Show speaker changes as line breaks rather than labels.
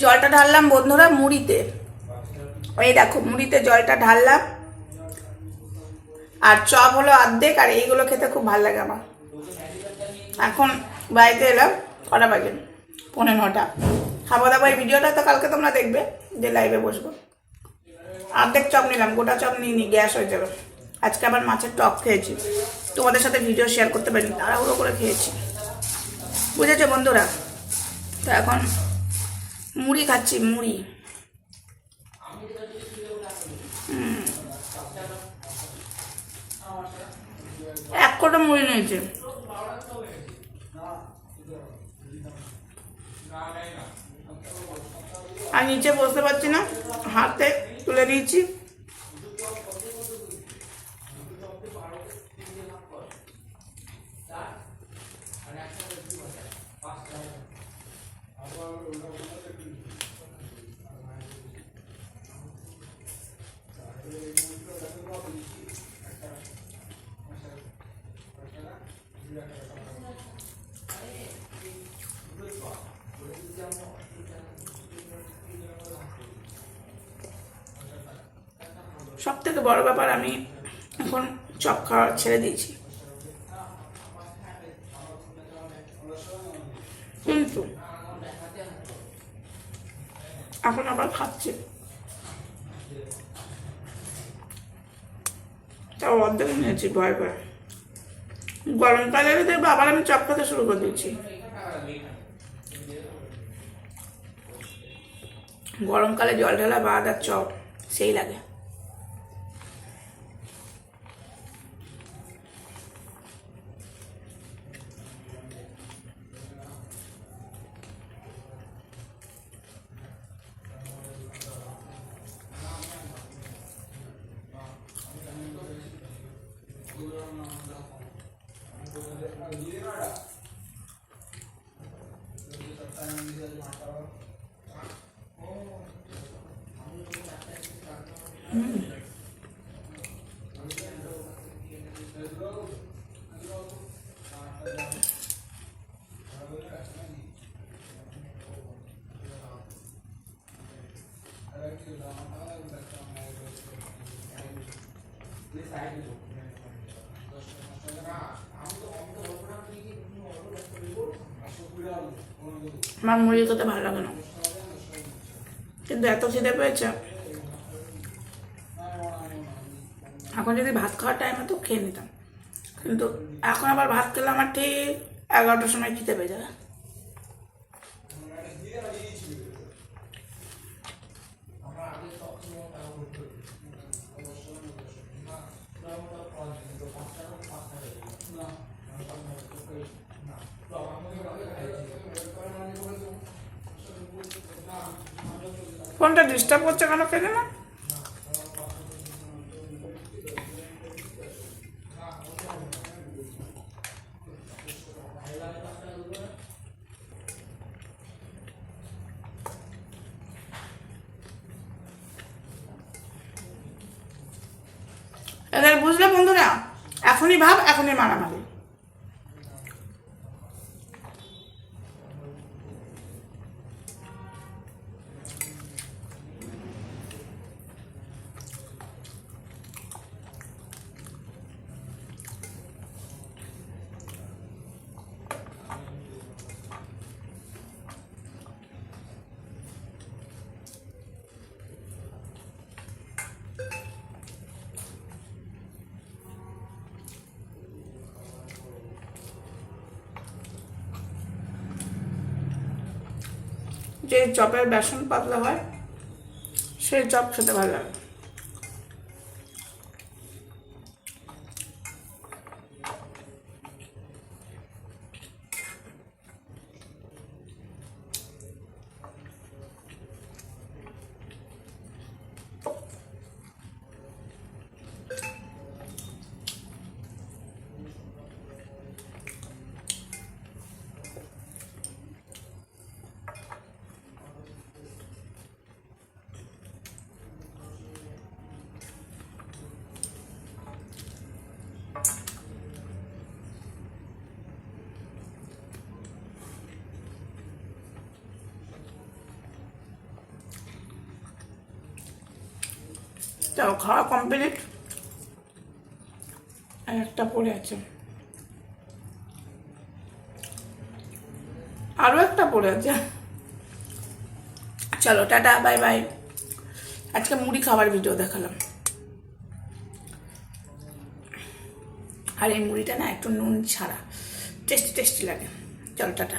জলটা ঢাললাম বন্ধুরা মুড়িতে, এই দেখো মুড়িতে জলটা ঢাললাম। আর চপ হলো অর্ধেক, আর এইগুলো খেতে খুব ভালো লাগে আমার। এখন বাড়িতে এলাম, কটা বাজে, 9:45। খাওয়া দাওয়া এই ভিডিওটা তো কালকে তোমরা দেখবে, যে লাইভে বসবো। অর্ধেক চপ নিলাম, গোটা চপ নিইনি, গ্যাস হয়ে যাবে। আজকে আবার মাছের টক খেয়েছি, তোমাদের সাথে ভিডিও শেয়ার করতে পারিনি, তাড়াহুড়ো করে খেয়েছি, বুঝেছো বন্ধুরা। তো এখন মুড়ি খাচ্ছি, মুড়ি। এক কোটা মুড়ি নিয়েছে। আর নিচে বসতে পারছি না, হাতে তুলে নিয়েছি। সব থেকে বড় ব্যাপার, আমি এখন চপ খাওয়া ছেড়ে দিয়েছি, কিন্তু এখন আবার খাচ্ছি, তাও অর্ধেক নিয়েছি ভয় ভয়। গরমকালে দেখবো আবার আমি চপ খেতে শুরু করে দিয়েছি। গরমকালে জল ঢালা ভাত আর চপ সেই লাগে। আমার মুড়ি খেতে ভালো লাগে না, কিন্তু এত খিদে পেয়েছে, এখন যদি ভাত খাওয়ার টাইমে তো খেয়ে নিতাম, কিন্তু এখন আবার ভাত খেলে আমার ঠিক 11টার সময় খিদে পেয়ে যাবে। ফোনটা ডিস্টার্ব করছে কেন কে জানে। এদের বুঝলে বন্ধুরা, এখনই ভাব, এখনই মারামারি। যে চপের বেসন পাতলা হয় সেই চপ খেতে ভালো লাগে। তাও খাওয়া কমপ্লিট। আর একটা পড়ে আছে, আরও একটা পড়ে আছে। চলো টাটা, বাই বাই। আজকে মুড়ি খাবার ভিডিও দেখালাম। আর এই মুড়িটা না একটু নুন ছাড়া টেস্টি টেস্টি লাগে। চলো টাটা।